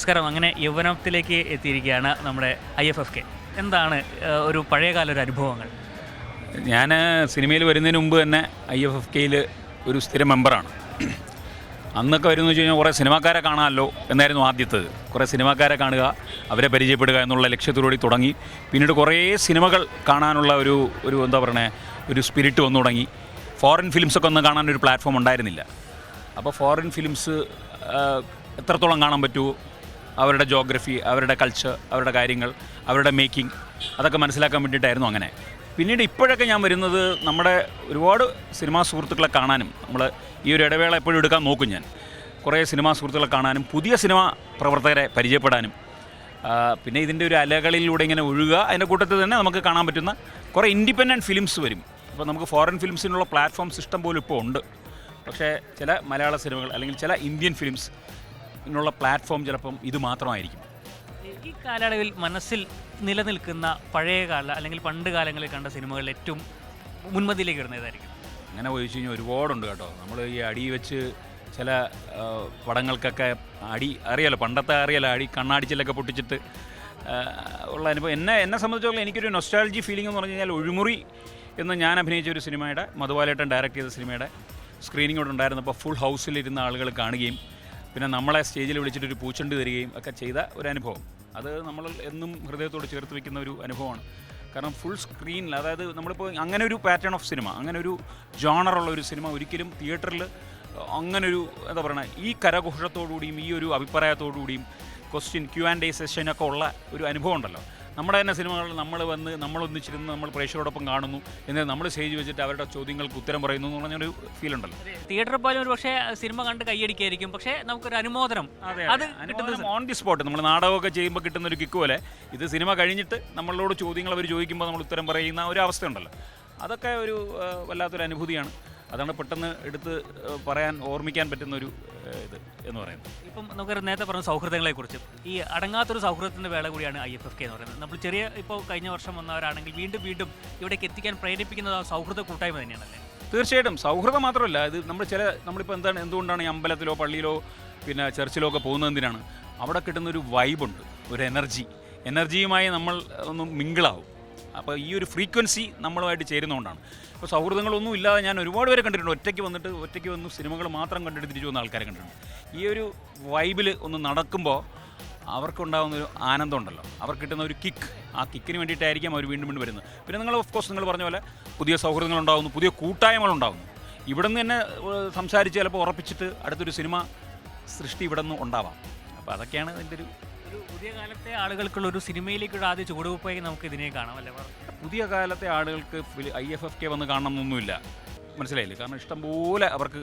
നമസ്കാരം. അങ്ങനെ യൗവനത്തിലേക്ക് എത്തിയിരിക്കുകയാണ് നമ്മുടെ IFFK. എന്താണ് ഒരു പഴയകാല ഒരു അനുഭവങ്ങൾ? ഞാൻ സിനിമയിൽ വരുന്നതിന് മുമ്പ് തന്നെ IFFKയിൽ ഒരു സ്ഥിരം മെമ്പറാണ്. അന്നൊക്കെ വരുന്നത് വെച്ച് കഴിഞ്ഞാൽ കുറേ സിനിമാക്കാരെ കാണാമല്ലോ എന്നായിരുന്നു ആദ്യത്തേത്. കുറേ സിനിമാക്കാരെ കാണുക, അവരെ പരിചയപ്പെടുക എന്നുള്ള ലക്ഷ്യത്തോടുകൂടി തുടങ്ങി. പിന്നീട് കുറേ സിനിമകൾ കാണാനുള്ള ഒരു എന്താ പറയണേ, ഒരു സ്പിരിറ്റ് വന്നു തുടങ്ങി. ഫോറിൻ ഫിലിംസൊക്കെ ഒന്ന് കാണാനൊരു പ്ലാറ്റ്ഫോം ഉണ്ടായിരുന്നില്ല. അപ്പോൾ ഫോറിൻ ഫിലിംസ് എത്രത്തോളം കാണാൻ പറ്റുമോ, അവരുടെ ജോഗ്രഫി, അവരുടെ കൾച്ചർ, അവരുടെ കാര്യങ്ങൾ, അവരുടെ മേക്കിംഗ്, അതൊക്കെ മനസ്സിലാക്കാൻ വേണ്ടിയിട്ടായിരുന്നു അങ്ങനെ. പിന്നീട് ഇപ്പോഴൊക്കെ ഞാൻ വരുന്നത് നമ്മുടെ ഒരുപാട് സിനിമാ സുഹൃത്തുക്കളെ കാണാനും, നമ്മൾ ഈ ഒരു ഇടവേള എപ്പോഴും എടുക്കാൻ നോക്കും. ഞാൻ കുറേ സിനിമാ സുഹൃത്തുക്കളെ കാണാനും പുതിയ സിനിമാ പ്രവർത്തകരെ പരിചയപ്പെടാനും, പിന്നെ ഇതിൻ്റെ ഒരു അലകളിലൂടെ ഇങ്ങനെ ഒഴുകുക. അതിൻ്റെ കൂട്ടത്തിൽ തന്നെ നമുക്ക് കാണാൻ പറ്റുന്ന കുറേ ഇൻഡിപെൻഡൻറ്റ് ഫിലിംസ് വരും. ഇപ്പോൾ നമുക്ക് ഫോറിൻ ഫിലിംസിനുള്ള പ്ലാറ്റ്ഫോംസ് ഇഷ്ടം പോലും ഇപ്പോൾ ഉണ്ട്. പക്ഷേ ചില മലയാള സിനിമകൾ അല്ലെങ്കിൽ ചില ഇന്ത്യൻ ഫിലിംസ് നുള്ള പ്ലാറ്റ്ഫോം ചിലപ്പം ഇത് മാത്രമായിരിക്കും. ഈ കാലയളവിൽ മനസ്സിൽ നിലനിൽക്കുന്ന പഴയകാല അല്ലെങ്കിൽ പണ്ട് കാലങ്ങളിൽ കണ്ട സിനിമകളിൽ ഏറ്റവും മുൻപന്തിയിലേക്ക് വരുന്നതായിരിക്കും? അങ്ങനെ ചോദിച്ചു കഴിഞ്ഞാൽ ഒരുപാടുണ്ട് കേട്ടോ. നമ്മൾ ഈ അടി വെച്ച് ചില പടങ്ങൾക്കൊക്കെ അടി അറിയാലോ, പണ്ടത്തെ അറിയാലോ, അടി കണ്ണാടിച്ചിലൊക്കെ പൊട്ടിച്ചിട്ട് ഉള്ള അനുഭവം. എന്നെ സംബന്ധിച്ചിടത്തോളം എനിക്കൊരു നൊസ്റ്റാൾജി ഫീലിംഗ് എന്ന് പറഞ്ഞു കഴിഞ്ഞാൽ ഒഴുമുറി എന്ന് ഞാൻ അഭിനയിച്ച ഒരു സിനിമയുടെ, മധുബാലേട്ടൻ ഡയറക്റ്റ് ചെയ്ത സിനിമയുടെ സ്ക്രീനിങ് ഇവിടെ ഉണ്ടായിരുന്നപ്പോൾ ഫുൾ ഹൗസിലിരുന്ന ആളുകൾ കാണുകയും പിന്നെ നമ്മളെ സ്റ്റേജിൽ വിളിച്ചിട്ടൊരു പൂച്ചെണ്ട് തരികയും ഒക്കെ ചെയ്ത ഒരു അനുഭവം. അത് നമ്മൾ എന്നും ഹൃദയത്തോട് ചേർത്ത് വയ്ക്കുന്ന ഒരു അനുഭവമാണ്. കാരണം ഫുൾ സ്ക്രീനിൽ, അതായത് നമ്മളിപ്പോൾ അങ്ങനെ ഒരു പാറ്റേൺ ഓഫ് സിനിമ, അങ്ങനെ ഒരു ജോണറുള്ള ഒരു സിനിമ ഒരിക്കലും തിയേറ്ററിൽ അങ്ങനൊരു എന്താ പറയുക, ഈ കരഘോഷത്തോടുകൂടിയും ഈ ഒരു അഭിപ്രായത്തോടുകൂടിയും ക്വസ്റ്റ്യൻ Q&A സെഷനൊക്കെ ഉള്ള ഒരു അനുഭവം ഉണ്ടല്ലോ. നമ്മുടെ തന്നെ സിനിമകളിൽ നമ്മളൊന്നിച്ചിരുന്ന് നമ്മൾ പ്രേക്ഷകരോടൊപ്പം കാണുന്നു, എന്നിട്ട് നമ്മൾ സ്റ്റേജ് വെച്ചിട്ട് അവരുടെ ചോദ്യങ്ങൾക്ക് ഉത്തരം പറയുന്നു എന്ന് പറഞ്ഞൊരു ഫീൽ ഉണ്ടല്ലോ. തിയേറ്ററിൽ പോലും ഒരു പക്ഷേ സിനിമ കണ്ട് കൈയടിക്കായിരിക്കും, പക്ഷേ നമുക്കൊരു അനുമോദനം, അത് ഓൺ ദി സ്പോട്ട്. നമ്മൾ നാടകമൊക്കെ ചെയ്യുമ്പോൾ കിട്ടുന്ന ഒരു കിക്ക് പോലെ ഇത് സിനിമ കഴിഞ്ഞിട്ട് നമ്മളോട് ചോദ്യങ്ങൾ അവർ ചോദിക്കുമ്പോൾ നമ്മൾ ഉത്തരം പറയുന്ന ഒരു അവസ്ഥയുണ്ടല്ലോ. അതൊക്കെ ഒരു വല്ലാത്തൊരു അനുഭൂതിയാണ്. അതാണ് പെട്ടെന്ന് എടുത്ത് പറയാൻ, ഓർമ്മിക്കാൻ പറ്റുന്നൊരു ഇത് എന്ന് പറയുന്നത്. ഇപ്പം നമുക്ക് നേരത്തെ പറഞ്ഞ സൗഹൃദങ്ങളെക്കുറിച്ച്, ഈ അടങ്ങാത്തൊരു സൗഹൃദത്തിൻ്റെ വേള കൂടിയാണ് IFFK എന്ന് പറയുന്നത്. നമ്മൾ ഇപ്പോൾ കഴിഞ്ഞ വർഷം വന്നവരാണെങ്കിൽ വീണ്ടും ഇവിടേക്ക് എത്തിക്കാൻ പ്രേരിപ്പിക്കുന്നത് ആ സൗഹൃദ കൂട്ടായ്മ തന്നെയാണല്ലേ? തീർച്ചയായിട്ടും. സൗഹൃദം മാത്രമല്ല, ഇത് നമ്മളിപ്പോൾ എന്തുകൊണ്ടാണ് ഈ അമ്പലത്തിലോ പള്ളിയിലോ പിന്നെ ചർച്ചിലോ ഒക്കെ പോകുന്നത് എന്തിനാണ്? അവിടെ കിട്ടുന്നൊരു വൈബുണ്ട്, ഒരു എനർജിയുമായി നമ്മൾ ഒന്ന് മിങ്കിളാവും. അപ്പോൾ ഈ ഒരു ഫ്രീക്വൻസി നമ്മളുമായിട്ട് ചേരുന്നതുകൊണ്ടാണ്. ഇപ്പോൾ സൗഹൃദങ്ങളൊന്നും ഇല്ലാതെ ഞാൻ ഒരുപാട് പേരെ കണ്ടിട്ടുണ്ട്. ഒറ്റയ്ക്ക് വന്ന് സിനിമകൾ മാത്രം കണ്ടിട്ട് തിരിച്ചു വന്ന ആൾക്കാരെ കണ്ടിട്ടുണ്ട്. ഈ ഒരു വൈബിൽ ഒന്ന് നടക്കുമ്പോൾ അവർക്കുണ്ടാകുന്നൊരു ആനന്ദം ഉണ്ടല്ലോ, അവർക്ക് കിട്ടുന്ന ഒരു കിക്ക്, ആ കിക്കിന് വേണ്ടിയിട്ടായിരിക്കും അവർ വീണ്ടും വരുന്നത്. പിന്നെ നിങ്ങൾ ഓഫ്കോഴ്സ് നിങ്ങൾ പറഞ്ഞ പോലെ പുതിയ സൗഹൃദങ്ങളുണ്ടാകുന്നു, പുതിയ കൂട്ടായ്മകളുണ്ടാകുന്നു. ഇവിടെ നിന്ന് തന്നെ സംസാരിച്ച് ചിലപ്പോൾ ഉറപ്പിച്ചിട്ട് അടുത്തൊരു സിനിമ സൃഷ്ടി ഇവിടെ നിന്ന് ഉണ്ടാവാം. അപ്പോൾ അതൊക്കെയാണ് ഇതിൻ്റെ ഒരു പുതിയ കാലത്തെ ആളുകൾക്കുള്ള ഒരു സിനിമയിലേക്കുള്ള ആദ്യ ചുവടുവെപ്പായി നമുക്ക് ഇതിനെ കാണാം അല്ലേ? പുതിയ കാലത്തെ ആളുകൾക്ക് IFFK വന്ന് കാണണമെന്നൊന്നുമില്ല, മനസ്സിലായില്ലേ? കാരണം ഇഷ്ടംപോലെ അവർക്ക്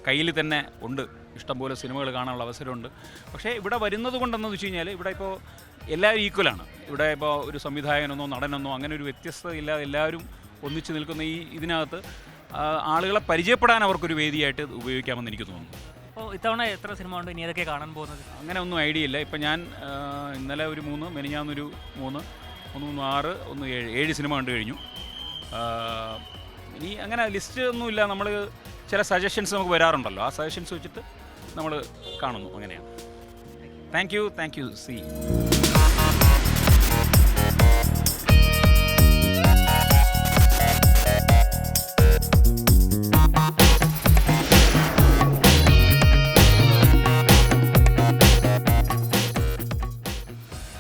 കയ്യിൽ തന്നെ ഉണ്ട്, ഇഷ്ടംപോലെ സിനിമകൾ കാണാനുള്ള അവസരമുണ്ട്. പക്ഷേ ഇവിടെ വരുന്നത് കൊണ്ടെന്ന് വെച്ച് കഴിഞ്ഞാൽ ഇവിടെ ഇപ്പോൾ എല്ലാവരും ഈക്വലാണ്. ഇവിടെ ഇപ്പോൾ ഒരു സംവിധായകനെന്നോ നടനെന്നോ അങ്ങനെ ഒരു വ്യത്യസ്തത ഇല്ലാതെ എല്ലാവരും ഒന്നിച്ച് നിൽക്കുന്ന ഇതിനകത്ത് ആളുകളെ പരിചയപ്പെടാൻ അവർക്കൊരു വേദിയായിട്ട് ഉപയോഗിക്കാമെന്ന് എനിക്ക് തോന്നുന്നു. അപ്പോൾ ഇത്തവണ എത്ര സിനിമ ഉണ്ട്, ഇനി ഏതൊക്കെ കാണാൻ പോകുന്നത്? അങ്ങനെ ഒന്നും ഐഡിയ ഇല്ല. ഇപ്പം ഞാൻ ഇന്നലെ ഒരു 3, മെനിഞ്ഞാന്നൊരു 3, 6, 7 സിനിമ കണ്ടു കഴിഞ്ഞു. ഇനി അങ്ങനെ ലിസ്റ്റ് ഒന്നുമില്ല. നമ്മൾ ചില സജഷൻസ് നമുക്ക് വരാറുണ്ടല്ലോ, ആ സജഷൻസ് വെച്ചിട്ട് നമ്മൾ കാണുന്നു. അങ്ങനെയാണ്. Thank you. സി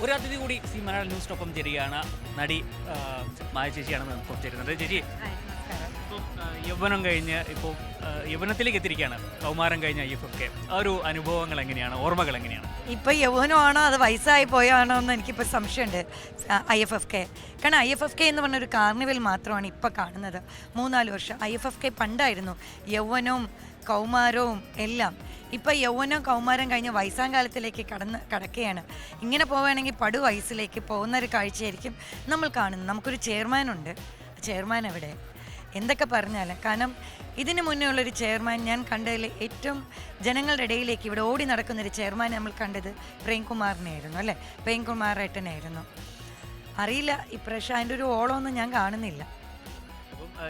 ഒരു അതിഥി കൂടി മലയാളം ന്യൂസിനൊപ്പം ചേരുകയാണ്. നടി മായ ചേച്ചിയാണ് ഒപ്പം ചേരുന്നത്. ചേച്ചി, ഇപ്പം യൗവനം കഴിഞ്ഞ് ഇപ്പോൾ യൗവനത്തിലേക്ക് എത്തിയിരിക്കുകയാണ്, കൗമാരം കഴിഞ്ഞ IFFK. ആ ഒരു അനുഭവങ്ങൾ എങ്ങനെയാണ്, ഓർമ്മകൾ എങ്ങനെയാണ്? ഇപ്പോൾ യൗവനമാണോ അത് വയസ്സായി പോയാണോ എന്ന് എനിക്കിപ്പോൾ സംശയമുണ്ട്. IFFK കാരണം IFFK എന്ന് പറഞ്ഞൊരു കാർണിവൽ മാത്രമാണ് ഇപ്പോൾ കാണുന്നത്. 3-4 വർഷം IFFK പണ്ടായിരുന്നു യൗവനവും കൗമാരവും എല്ലാം. ഇപ്പം യൗവനം കൗമാരം കഴിഞ്ഞ് വയസ്സാം കാലത്തിലേക്ക് കടക്കുകയാണ്. ഇങ്ങനെ പോവുകയാണെങ്കിൽ വയസ്സിലേക്ക് പോകുന്നൊരു കാഴ്ചയായിരിക്കും നമ്മൾ കാണുന്നത്. നമുക്കൊരു ചെയർമാനുണ്ട്. ചെയർമാൻ എവിടെ? എന്തൊക്കെ പറഞ്ഞാലും, കാരണം ഇതിന് മുന്നേ ഉള്ളൊരു ചെയർമാൻ ഞാൻ കണ്ടതിൽ ഏറ്റവും ജനങ്ങളുടെ ഇടയിലേക്ക് ഇവിടെ ഓടി നടക്കുന്നൊരു ചെയർമാൻ നമ്മൾ കണ്ടത് പ്രേംകുമാറിനെയായിരുന്നു അല്ലേ? പ്രേംകുമാർ ഏട്ടനായിരുന്നു. അറിയില്ല ഇപ്രാവശ്യം അതിൻ്റെ ഒരു ഓളമൊന്നും ഞാൻ കാണുന്നില്ല.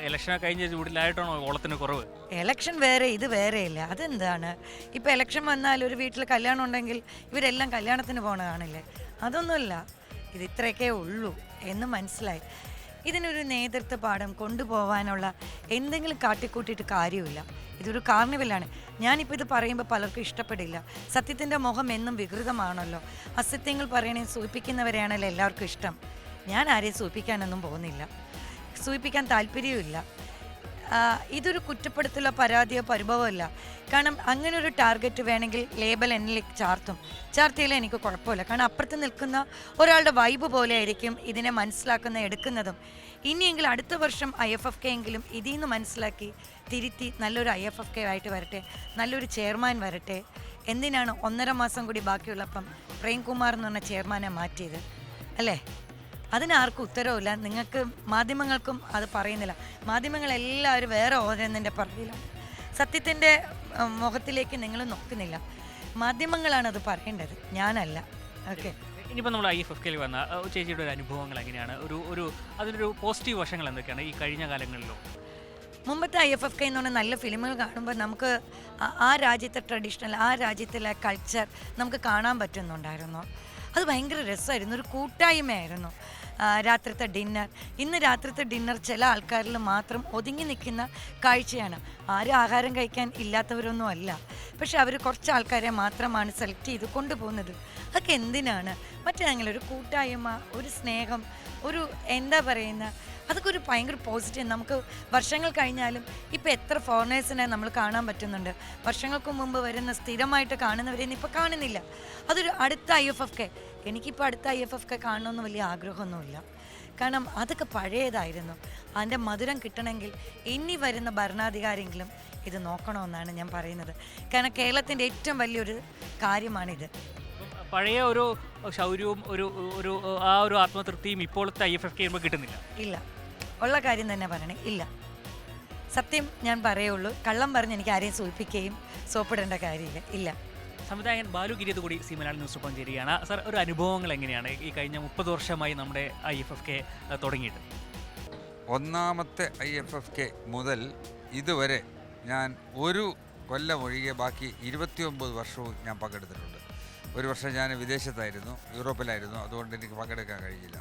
ഇലക്ഷൻ കഴിഞ്ഞ ചൂടിലായിട്ടാണോ ഓളത്തിന് കുറവ്? എലക്ഷൻ വേറെ ഇത് വേറെയില്ല. അതെന്താണ്, ഇപ്പം എലക്ഷൻ വന്നാൽ ഒരു വീട്ടിൽ കല്യാണം ഉണ്ടെങ്കിൽ ഇവരെല്ലാം കല്യാണത്തിന് പോണ കാണില്ലേ? അതൊന്നുമല്ല, ഇത് ഇത്രയൊക്കെ ഉള്ളൂ എന്ന് മനസ്സിലായി. ഇതിനൊരു നേതൃത്വ പാഠം കൊണ്ടുപോകാനുള്ള എന്തെങ്കിലും കാട്ടിക്കൂട്ടിയിട്ട് കാര്യമില്ല. ഇതൊരു കാർണിവലാണ്. ഞാനിപ്പോൾ ഇത് പറയുമ്പോൾ പലർക്കും ഇഷ്ടപ്പെടില്ല. സത്യത്തിൻ്റെ മുഖം എന്നും വികൃതമാണല്ലോ. അസത്യങ്ങൾ പറയണേ സൂചിപ്പിക്കുന്നവരെയാണല്ലോ എല്ലാവർക്കും ഇഷ്ടം. ഞാൻ ആരെയും സൂചിപ്പിക്കാനൊന്നും പോകുന്നില്ല, സൂചിപ്പിക്കാൻ താല്പര്യവുമില്ല. ഇതൊരു കുറ്റപ്പെടുത്തലോ പരാതിയോ പരിഭവമല്ല. കാരണം അങ്ങനെ ഒരു ടാർഗറ്റ് വേണമെങ്കിൽ ലേബൽ എന്നിലേക്ക് ചാർത്തിയാലേ എനിക്ക് കുഴപ്പമില്ല. കാരണം അപ്പുറത്ത് നിൽക്കുന്ന ഒരാളുടെ വൈബ് പോലെ ആയിരിക്കും ഇതിനെ മനസ്സിലാക്കുന്ന എടുക്കുന്നതും. ഇനിയെങ്കിലും അടുത്ത വർഷം IFFK എങ്കിലും ഇതിൽ നിന്ന് മനസ്സിലാക്കി തിരുത്തി നല്ലൊരു IFFK ആയിട്ട് വരട്ടെ, നല്ലൊരു ചെയർമാൻ വരട്ടെ. എന്തിനാണ് 1.5 മാസം കൂടി ബാക്കിയുള്ളപ്പം പ്രേംകുമാർ എന്ന് പറഞ്ഞ ചെയർമാനെ മാറ്റിയത് അല്ലേ? അതിനാർക്കും ഉത്തരവില്ല. നിങ്ങൾക്ക് മാധ്യമങ്ങൾക്കും അത് പറയുന്നില്ല. മാധ്യമങ്ങളെല്ലാവരും വേറെ ഓരോന്നിൻ്റെ പുറകിലാണ്. സത്യത്തിൻ്റെ മുഖത്തിലേക്ക് നിങ്ങൾ നോക്കുന്നില്ല. മാധ്യമങ്ങളാണ് അത് പറയേണ്ടത്, ഞാനല്ല. ഓക്കെ, ഇനിയിപ്പോൾ നമ്മൾ IFFKയിൽ വന്ന ചേച്ചിയുടെ ഒരു അനുഭവങ്ങൾ എങ്ങനെയാണ്? അതിനൊരു പോസിറ്റീവ് വശങ്ങൾ എന്തൊക്കെയാണ് ഈ കഴിഞ്ഞ കാലങ്ങളിലോ? മുമ്പത്തെ IFFK എന്ന് പറഞ്ഞാൽ നല്ല ഫിലിമുകൾ കാണുമ്പോൾ നമുക്ക് ആ രാജ്യത്തെ ട്രഡീഷണൽ, ആ രാജ്യത്തിലെ കൾച്ചർ നമുക്ക് കാണാൻ പറ്റുന്നുണ്ടായിരുന്നു. അത് ഭയങ്കര രസമായിരുന്നു, ഒരു കൂട്ടായ്മയായിരുന്നു. രാത്രിത്തെ ഡിന്നർ, ഇന്ന് രാത്രിത്തെ ഡിന്നർ ചില ആൾക്കാരിൽ മാത്രം ഒതുങ്ങി നിൽക്കുന്ന കാഴ്ചയാണ്. ആരും ആഹാരം കഴിക്കാൻ ഇല്ലാത്തവരൊന്നും അല്ല, പക്ഷെ അവർ കുറച്ച് ആൾക്കാരെ മാത്രമാണ് സെലക്ട് ചെയ്ത് കൊണ്ടുപോകുന്നത്. അതൊക്കെ എന്തിനാണ്? മറ്റേ അങ്ങനെ ഒരു കൂട്ടായ്മ, ഒരു സ്നേഹം, ഒരു എന്താ പറയുന്ന, അതൊക്കെ ഒരു ഭയങ്കര പോസിറ്റീവ്. നമുക്ക് വർഷങ്ങൾ കഴിഞ്ഞാലും ഇപ്പോൾ എത്ര ഫോറിനേഴ്സിനെ നമ്മൾ കാണാൻ പറ്റുന്നുണ്ട്. വർഷങ്ങൾക്ക് മുമ്പ് വരുന്ന സ്ഥിരമായിട്ട് കാണുന്നവരെയൊന്നും ഇപ്പോൾ കാണുന്നില്ല. അതൊരു അടുത്ത IFFK. എനിക്കിപ്പോൾ അടുത്ത IFFK കാണണമെന്ന് വലിയ ആഗ്രഹമൊന്നുമില്ല. കാരണം അതൊക്കെ പഴയതായിരുന്നു. അതിൻ്റെ മധുരം കിട്ടണമെങ്കിൽ ഇനി വരുന്ന ഭരണാധികാരിയെങ്കിലും ഇത് നോക്കണമെന്നാണ് ഞാൻ പറയുന്നത്. കാരണം കേരളത്തിൻ്റെ ഏറ്റവും വലിയൊരു കാര്യമാണിത്. പഴയ ഒരു ശൗര്യവും ഒരു ആത്മതൃപ്തിയും ഇപ്പോഴത്തെ IFFK ചെയ്യുമ്പോൾ കിട്ടുന്നില്ല. ഇല്ല, ഉള്ള കാര്യം തന്നെ പറയണേ, ഇല്ല. സത്യം ഞാൻ പറയുള്ളൂ. കള്ളം പറഞ്ഞ് എനിക്ക് ആരെയും സൂചിപ്പിക്കുകയും സോപ്പിടേണ്ട കാര്യമില്ല. ഇല്ല. സംവിധായകൻ ബാലു ഗിരിയത് കൂടി സി മലയാളം ന്യൂസ് ഒപ്പം ചേരുകയാണ്. സർ, ഒരു അനുഭവങ്ങൾ എങ്ങനെയാണ് ഈ കഴിഞ്ഞ 30 വർഷമായി നമ്മുടെ IFFK തുടങ്ങിയിട്ട്? ഒന്നാമത്തെ IFFK മുതൽ ഇതുവരെ ഞാൻ ഒരു കൊല്ലം ഒഴികെ ബാക്കി 29 വർഷവും ഞാൻ പങ്കെടുത്തിട്ടുണ്ട്. ഒരു വർഷം ഞാൻ വിദേശത്തായിരുന്നു, യൂറോപ്പിലായിരുന്നു, അതുകൊണ്ട് എനിക്ക് പങ്കെടുക്കാൻ കഴിയില്ല.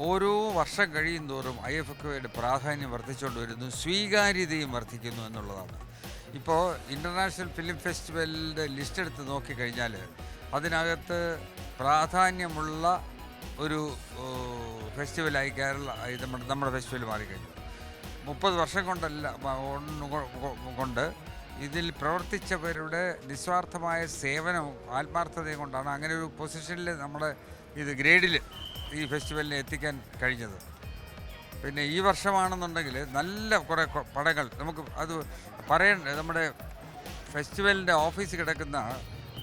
ഓരോ വർഷം കഴിയും തോറും IFFKയുടെ പ്രാധാന്യം വർദ്ധിച്ചുകൊണ്ട് വരുന്നു, സ്വീകാര്യതയും വർദ്ധിക്കുന്നു എന്നുള്ളതാണ്. ഇപ്പോൾ ഇൻ്റർനാഷണൽ ഫിലിം ഫെസ്റ്റിവലിൻ്റെ ലിസ്റ്റ് എടുത്ത് നോക്കിക്കഴിഞ്ഞാൽ അതിനകത്ത് പ്രാധാന്യമുള്ള ഒരു ഫെസ്റ്റിവലായി നമ്മുടെ ഫെസ്റ്റിവൽ മാറിക്കഴിഞ്ഞു. 30 വർഷം കൊണ്ട് ഇതിൽ പ്രവർത്തിച്ചവരുടെ നിസ്വാർത്ഥമായ സേവനവും ആത്മാർത്ഥതയും കൊണ്ടാണ് അങ്ങനെ ഒരു പൊസിഷനിൽ നമ്മുടെ ഗ്രേഡിൽ ഈ ഫെസ്റ്റിവലിനെ എത്തിക്കാൻ കഴിഞ്ഞത്. പിന്നെ ഈ വർഷമാണെന്നുണ്ടെങ്കിൽ നല്ല കുറേ പടങ്ങൾ നമുക്ക് അത് പറയണ്ട. നമ്മുടെ ഫെസ്റ്റിവലിൻ്റെ ഓഫീസിൽ കിടക്കുന്ന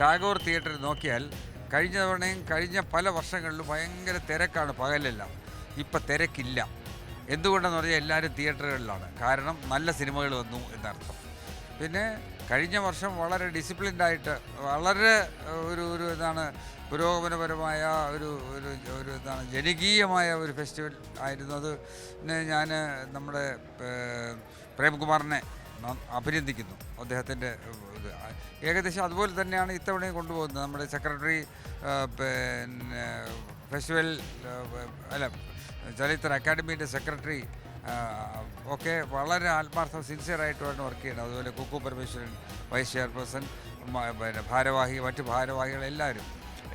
ടാഗോർ തിയേറ്ററിൽ നോക്കിയാൽ കഴിഞ്ഞ തവണയും കഴിഞ്ഞ പല വർഷങ്ങളിലും ഭയങ്കര തിരക്കാണ് പകലെല്ലാം. ഇപ്പം തിരക്കില്ല. എന്തുകൊണ്ടെന്ന് പറഞ്ഞാൽ എല്ലാവരും തിയേറ്ററുകളിലാണ്. കാരണം നല്ല സിനിമകൾ വന്നു എന്നർത്ഥം. പിന്നെ കഴിഞ്ഞ വർഷം വളരെ ഡിസിപ്ലിൻഡായിട്ട് വളരെ ഒരു ഇതാണ് പുരോഗമനപരമായ ഒരു ജനകീയമായ ഒരു ഫെസ്റ്റിവൽ ആയിരുന്നു. അത് ഞാൻ നമ്മുടെ പ്രേംകുമാറിനെ അഭിനന്ദിക്കുന്നു. അദ്ദേഹത്തിൻ്റെ ഏകദേശം അതുപോലെ തന്നെയാണ് ഇത്തവണയും കൊണ്ടുപോകുന്നത്. നമ്മുടെ സെക്രട്ടറി പിന്നെ ഫെസ്റ്റിവൽ ചലച്ചിത്ര അക്കാദമിയുടെ സെക്രട്ടറി ഒക്കെ വളരെ ആത്മാർത്ഥം സിൻസിയറായിട്ടുമാണ് വർക്ക് ചെയ്യുന്നത്. അതുപോലെ കുക്കു പരമേശ്വരൻ വൈസ് ചെയർപേഴ്സൺ, പിന്നെ മറ്റ് ഭാരവാഹികൾ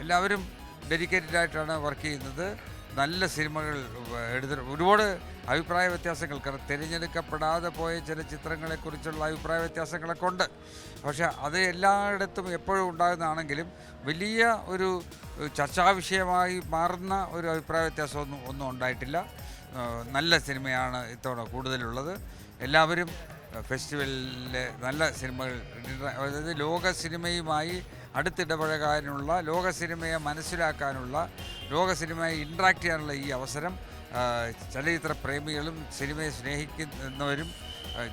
എല്ലാവരും ഡെഡിക്കേറ്റഡ് ആയിട്ടാണ് വർക്ക് ചെയ്യുന്നത്. നല്ല സിനിമകൾ ഒരുപാട് അഭിപ്രായ വ്യത്യാസങ്ങൾ, കാരണം തിരഞ്ഞെടുക്കപ്പെടാതെ പോയ ചില ചിത്രങ്ങളെക്കുറിച്ചുള്ള അഭിപ്രായ വ്യത്യാസങ്ങളൊക്കെ ഉണ്ട്. പക്ഷേ അത് എല്ലായിടത്തും എപ്പോഴും ഉണ്ടാകുന്നതാണെങ്കിലും വലിയ ഒരു ചർച്ചാവിഷയമായി മാറുന്ന ഒരു അഭിപ്രായ വ്യത്യാസമൊന്നും ഉണ്ടായിട്ടില്ല. നല്ല സിനിമയാണ് ഇത്തവണ കൂടുതലുള്ളത്. എല്ലാവരും ഫെസ്റ്റിവലിലെ നല്ല സിനിമകൾ, അതായത് ലോക സിനിമയുമായി അടുത്തിടപഴകാനുള്ള, ലോക സിനിമയെ മനസ്സിലാക്കാനുള്ള, ലോക സിനിമയെ ഇൻട്രാക്ട് ചെയ്യാനുള്ള ഈ അവസരം ചലച്ചിത്ര പ്രേമികളും സിനിമയെ സ്നേഹിക്കുന്നവരും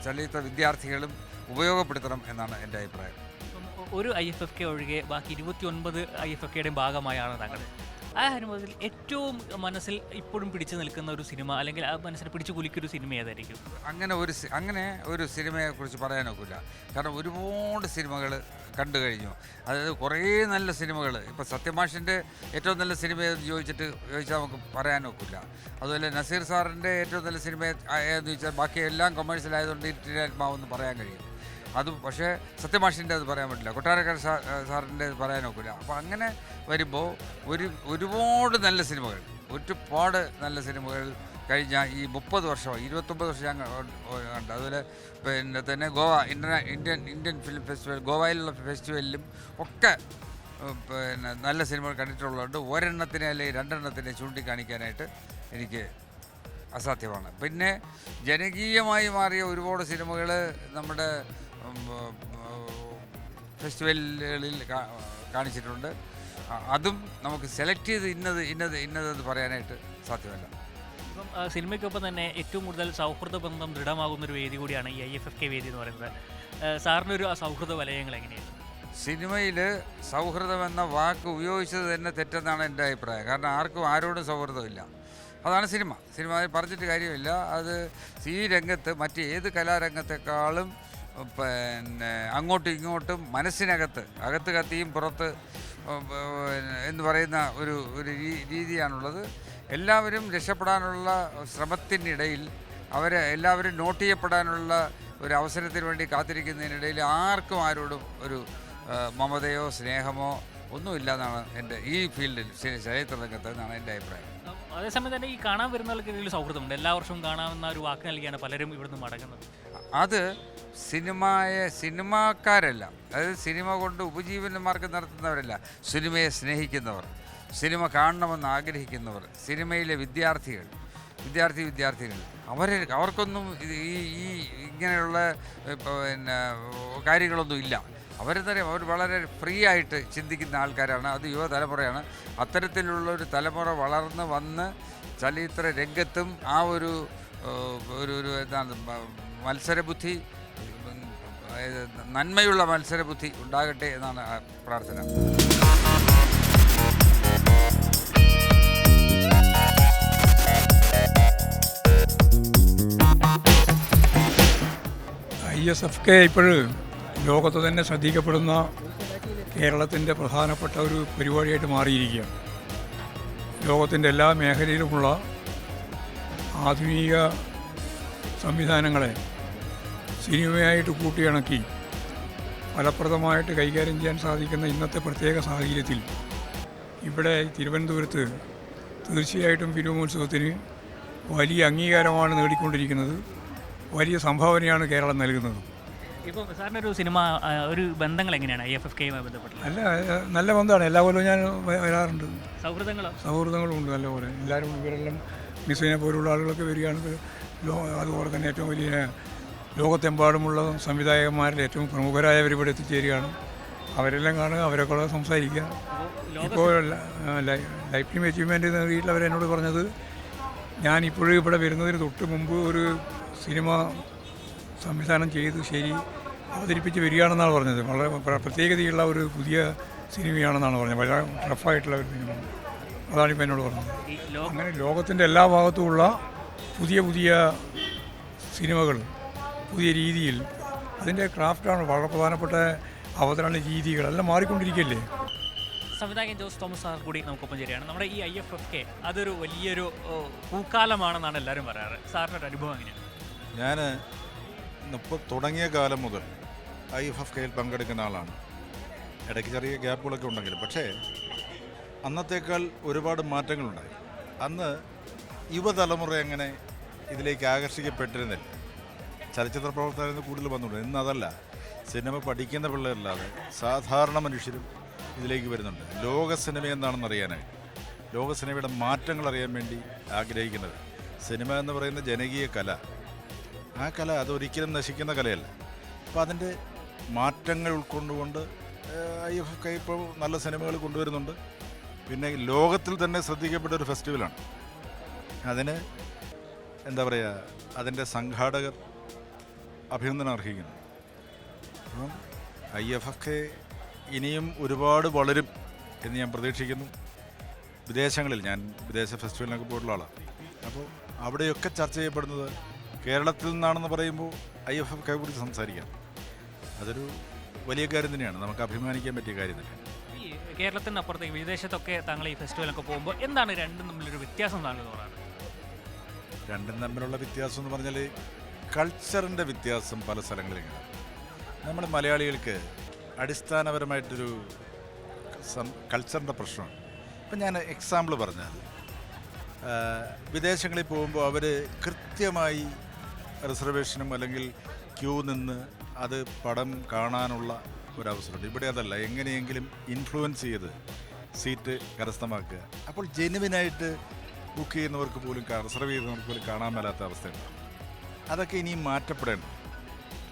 ചലച്ചിത്ര വിദ്യാർത്ഥികളും ഉപയോഗപ്പെടുത്തണം എന്നാണ് എൻ്റെ അഭിപ്രായം. ഒരു IFFK ഒഴികെ ബാക്കി 29 IFFKയുടെയും ഭാഗമായാണ് താങ്കൾ. ആ അനുഭവത്തിൽ ഏറ്റവും മനസ്സിൽ ഇപ്പോഴും പിടിച്ചു നിൽക്കുന്ന ഒരു സിനിമ, അല്ലെങ്കിൽ ആ മനസ്സിനെ പിടിച്ചു കുലിക്കൊരു സിനിമ ഏതായിരിക്കും? അങ്ങനെ ഒരു സിനിമയെക്കുറിച്ച് പറയാനൊക്കില്ല. കാരണം ഒരുപാട് സിനിമകൾ കണ്ടു കഴിഞ്ഞു. അതായത് കുറേ നല്ല സിനിമകൾ. ഇപ്പോൾ സത്യമാഷിൻ്റെ ഏറ്റവും നല്ല സിനിമ ഏതെന്ന് ചോദിച്ചാൽ നമുക്ക് പറയാനൊക്കില്ല. അതുപോലെ നസീർ സാറിൻ്റെ ഏറ്റവും നല്ല സിനിമ ഏതെന്ന് ചോദിച്ചാൽ ബാക്കി എല്ലാം കൊമേഴ്സ്യൽ ആയതുകൊണ്ട് ഇരുട്ടിനാത്മാവെന്ന് പറയാൻ കഴിയും. പക്ഷേ സത്യമാഷിൻ്റെ അത് പറയാൻ പറ്റില്ല, കൊട്ടാരക്കര സാറിൻ്റെ അത് പറയാനൊക്കില്ല. അപ്പോൾ അങ്ങനെ വരുമ്പോൾ ഒരുപാട് നല്ല സിനിമകൾ കഴിഞ്ഞ ഈ 30 വർഷം 29 വർഷം ഞാൻ കണ്ടു. അതുപോലെ പിന്നെ തന്നെ ഗോവ ഇന്ത്യൻ ഫിലിം ഫെസ്റ്റിവൽ, ഗോവയിലുള്ള ഫെസ്റ്റിവലിലും ഒക്കെ പിന്നെ നല്ല സിനിമകൾ കണ്ടിട്ടുള്ളതുകൊണ്ട് ഒരെണ്ണത്തിനെ അല്ലെങ്കിൽ രണ്ടെണ്ണത്തിനെ ചൂണ്ടിക്കാണിക്കാനായിട്ട് എനിക്ക് അസാധ്യമാണ്. പിന്നെ ജനകീയമായി മാറിയ ഒരുപാട് സിനിമകൾ നമ്മുടെ ഫെസ്റ്റിവലുകളിൽ കാണിച്ചിട്ടുണ്ട്. അതും നമുക്ക് സെലക്ട് ചെയ്ത് ഇന്നതെന്ന് പറയാനായിട്ട് സാധ്യമല്ല. ഇപ്പം സിനിമയ്ക്കൊപ്പം തന്നെ ഏറ്റവും കൂടുതൽ സൗഹൃദ ബന്ധം ദൃഢമാകുന്നൊരു വേദി കൂടിയാണ് ഈ IFFK വേദി എന്ന് പറയുന്നത്. സാറിനൊരു ആ സൗഹൃദ വലയങ്ങൾ എങ്ങനെയാണ്? സിനിമയിൽ സൗഹൃദം എന്ന വാക്ക് ഉപയോഗിച്ചത് തന്നെ തെറ്റെന്നാണ് എൻ്റെ അഭിപ്രായം. കാരണം ആർക്കും ആരോടും സൗഹൃദമില്ല. അതാണ് സിനിമ പറഞ്ഞിട്ട് കാര്യമില്ല. അത് ഈ രംഗത്ത് മറ്റേത് കലാരംഗത്തെക്കാളും പിന്നെ അങ്ങോട്ടും ഇങ്ങോട്ടും അകത്ത് കത്തിയും പുറത്ത് എന്ന് പറയുന്ന ഒരു രീതിയാണുള്ളത്. എല്ലാവരും രക്ഷപ്പെടാനുള്ള ശ്രമത്തിനിടയിൽ എല്ലാവരും നോട്ട് ചെയ്യപ്പെടാനുള്ള ഒരു അവസരത്തിന് വേണ്ടി കാത്തിരിക്കുന്നതിനിടയിൽ ആർക്കും ആരോടും ഒരു മമതയോ സ്നേഹമോ ഒന്നുമില്ല എന്നാണ് എൻ്റെ ഈ ഫീൽഡിൽ ചരിത്ര രംഗത്ത് എന്നാണ് എൻ്റെ അഭിപ്രായം. അതേസമയം തന്നെ ഈ കാണാൻ വരുന്നവർക്കിടയിൽ സൗഹൃദമുണ്ട്. എല്ലാ വർഷവും കാണാമെന്ന ഒരു വാക്ക് നൽകിയാണ് പലരും ഇവിടുന്ന് മടങ്ങുന്നത്. അത് സിനിമാക്കാരല്ല, അതായത് സിനിമ കൊണ്ട് ഉപജീവനമാർഗം നടത്തുന്നവരല്ല, സിനിമയെ സ്നേഹിക്കുന്നവർ, സിനിമ കാണണമെന്ന് ആഗ്രഹിക്കുന്നവർ, സിനിമയിലെ വിദ്യാർത്ഥികൾ അവർക്കൊന്നും ഈ ഇങ്ങനെയുള്ള പിന്നെ കാര്യങ്ങളൊന്നും ഇല്ല. അവർ വളരെ ഫ്രീ ആയിട്ട് ചിന്തിക്കുന്ന ആൾക്കാരാണ്. അത് യുവതലമുറയാണ്. അത്തരത്തിലുള്ള ഒരു തലമുറ വളർന്ന് വന്ന് ചലച്ചിത്ര രംഗത്തും ആ ഒരു എന്താണ് മത്സരബുദ്ധി, നന്മയുള്ള മത്സരബുദ്ധി ഉണ്ടാകട്ടെ എന്നാണ് പ്രാർത്ഥന. ISFK ഇപ്പോൾ ലോകത്ത് തന്നെ ശ്രദ്ധിക്കപ്പെടുന്ന കേരളത്തിൻ്റെ പ്രധാനപ്പെട്ട ഒരു പരിപാടിയായിട്ട് മാറിയിരിക്കുകയാണ്. ലോകത്തിൻ്റെ എല്ലാ മേഖലയിലുമുള്ള ആധുനിക സംവിധാനങ്ങളെ സിനിമയായിട്ട് കൂട്ടിയിണക്കി ഫലപ്രദമായിട്ട് കൈകാര്യം ചെയ്യാൻ സാധിക്കുന്ന ഇന്നത്തെ പ്രത്യേക സാഹചര്യത്തിൽ ഇവിടെ തിരുവനന്തപുരത്ത് തീർച്ചയായിട്ടും ഫിലിമോത്സവത്തിന് വലിയ അംഗീകാരമാണ് നേടിക്കൊണ്ടിരിക്കുന്നത്. വലിയ സംഭാവനയാണ് കേരളം നൽകുന്നത്. ഇപ്പോൾ സാറിനൊരു സിനിമ ഒരു ബന്ധങ്ങൾ എങ്ങനെയാണ് IFFKയുമായി ബന്ധപ്പെട്ട്? നല്ല ബന്ധമാണ്. എല്ലാ കൊല്ലവും ഞാൻ വരാറുണ്ട്. സൗഹൃദങ്ങളും ഉണ്ട് നല്ലപോലെ. എല്ലാവരും ഇവരെല്ലാം മിസ്സിനെ പോലുള്ള ആളുകളൊക്കെ വരികയാണ്. അതുപോലെ തന്നെ ഏറ്റവും വലിയ ലോകത്തെമ്പാടുമുള്ള സംവിധായകന്മാരിൽ ഏറ്റവും പ്രമുഖരായവർ ഇവിടെ എത്തിച്ചേരുകയാണ്. അവരെല്ലാം കാണുക, അവരെക്കൂടെ സംസാരിക്കുക. ഇപ്പോൾ ലൈഫ് ടൈം അച്ചീവ്മെൻ്റ് നേടിയിട്ട് അവരെന്നോട് പറഞ്ഞത്, ഞാനിപ്പോഴും ഇവിടെ വരുന്നതിന് തൊട്ട് മുമ്പ് ഒരു സിനിമ സംവിധാനം ചെയ്ത് അവതരിപ്പിച്ച് വരികയാണെന്നാണ് പറഞ്ഞത്. വളരെ പ്രത്യേകതയുള്ള ഒരു പുതിയ സിനിമയാണെന്നാണ് പറഞ്ഞത്. വളരെ ടഫായിട്ടുള്ള ഒരു സിനിമ. അതാണിപ്പോൾ എന്നോട് പറഞ്ഞത്. അങ്ങനെ ലോകത്തിൻ്റെ എല്ലാ ഭാഗത്തുമുള്ള പുതിയ സിനിമകൾ പുതിയ രീതിയിൽ അതിൻ്റെ ക്രാഫ്റ്റാണ് വളരെ പ്രധാനപ്പെട്ട അവതരണ രീതികളെല്ലാം മാറിക്കൊണ്ടിരിക്കുകയല്ലേ. സംവിധായകൻ ജോസ് തോമസ് സാർ കൂടി നമുക്കൊപ്പം ചേരുകയാണ്. നമ്മുടെ ഈ IFFK അതൊരു വലിയൊരു പൂക്കാലമാണെന്നാണ് എല്ലാവരും പറയാറ്. സാറിൻ്റെ ഒരു അനുഭവം എങ്ങനെയാണ്? ഞാൻ തുടങ്ങിയ കാലം മുതൽ IFFKയിൽ പങ്കെടുക്കുന്ന ആളാണ്. ഇടയ്ക്ക് ചെറിയ ഗ്യാപ്പുകളൊക്കെ ഉണ്ടെങ്കിലും പക്ഷേ അന്നത്തേക്കാൾ ഒരുപാട് മാറ്റങ്ങളുണ്ടായി. അന്ന് യുവതലമുറ അങ്ങനെ ഇതിലേക്ക് ആകർഷിക്കപ്പെട്ടിരുന്നില്ല. ചലച്ചിത്ര പ്രവർത്തകർ കൂടുതൽ വന്നുകൊണ്ട്. ഇന്ന് അതല്ല, സിനിമ പഠിക്കുന്ന പിള്ളേരല്ലാതെ സാധാരണ മനുഷ്യരും ഇതിലേക്ക് വരുന്നുണ്ട്. ലോക സിനിമ എന്താണെന്ന് അറിയാനായിട്ട്, ലോക സിനിമയുടെ മാറ്റങ്ങൾ അറിയാൻ വേണ്ടി ആഗ്രഹിക്കുന്നത്. സിനിമ എന്ന് പറയുന്ന ജനകീയ കല, ആ കല അതൊരിക്കലും നശിക്കുന്ന കലയല്ല. അപ്പോൾ അതിൻ്റെ മാറ്റങ്ങൾ ഉൾക്കൊണ്ടുകൊണ്ട് IFFK ഇപ്പോൾ നല്ല സിനിമകൾ കൊണ്ടുവരുന്നുണ്ട്. പിന്നെ ലോകത്തിൽ തന്നെ ശ്രദ്ധിക്കപ്പെട്ട ഒരു ഫെസ്റ്റിവലാണ്. അതിന് എന്താ പറയുക, അതിൻ്റെ സംഘാടകർ അഭിനന്ദനം അർഹിക്കുന്നു. അപ്പം IFFK ഇനിയും ഒരുപാട് വളരും എന്ന് ഞാൻ പ്രതീക്ഷിക്കുന്നു. വിദേശങ്ങളിൽ, ഞാൻ വിദേശ ഫെസ്റ്റിവലിനൊക്കെ പോയിട്ടുള്ള ആളാണ്. അപ്പോൾ അവിടെയൊക്കെ ചർച്ച ചെയ്യപ്പെടുന്നത് കേരളത്തിൽ നിന്നാണെന്ന് പറയുമ്പോൾ IFFK കുറിച്ച് സംസാരിക്കാം. അതൊരു വലിയ കാര്യം തന്നെയാണ്, നമുക്ക് അഭിമാനിക്കാൻ പറ്റിയ കാര്യം തന്നെ. ഈ കേരളത്തിനപ്പുറത്തേക്ക് വിദേശത്തൊക്കെ താങ്കൾ ഈ ഫെസ്റ്റിവലൊക്കെ പോകുമ്പോൾ എന്താണ് രണ്ടും തമ്മിലൊരു വ്യത്യാസം താങ്കൾ തോന്നാറ്? രണ്ടും തമ്മിലുള്ള വ്യത്യാസം എന്ന് പറഞ്ഞാൽ കൾച്ചറിൻ്റെ വ്യത്യാസം പല സ്ഥലങ്ങളിലും. നമ്മൾ മലയാളികൾക്ക് അടിസ്ഥാനപരമായിട്ടൊരു കൾച്ചറിൻ്റെ പ്രശ്നമാണ്. ഇപ്പം ഞാൻ എക്സാമ്പിൾ പറഞ്ഞാൽ, വിദേശങ്ങളിൽ പോകുമ്പോൾ അവർ കൃത്യമായി റിസർവേഷനും അല്ലെങ്കിൽ ക്യൂ നിന്ന് അത് പടം കാണാനുള്ള ഒരവസരമുണ്ട്. ഇവിടെ അതല്ല, എങ്ങനെയെങ്കിലും ഇൻഫ്ലുവൻസ് ചെയ്ത് സീറ്റ് കരസ്ഥമാക്കുക. അപ്പോൾ ജെനുവിനായിട്ട് ബുക്ക് ചെയ്യുന്നവർക്ക് പോലും റിസർവ് ചെയ്യുന്നവർക്ക് പോലും കാണാൻ മേലാത്ത അവസ്ഥയുണ്ട്. അതൊക്കെ ഇനിയും മാറ്റപ്പെടേണ്ട.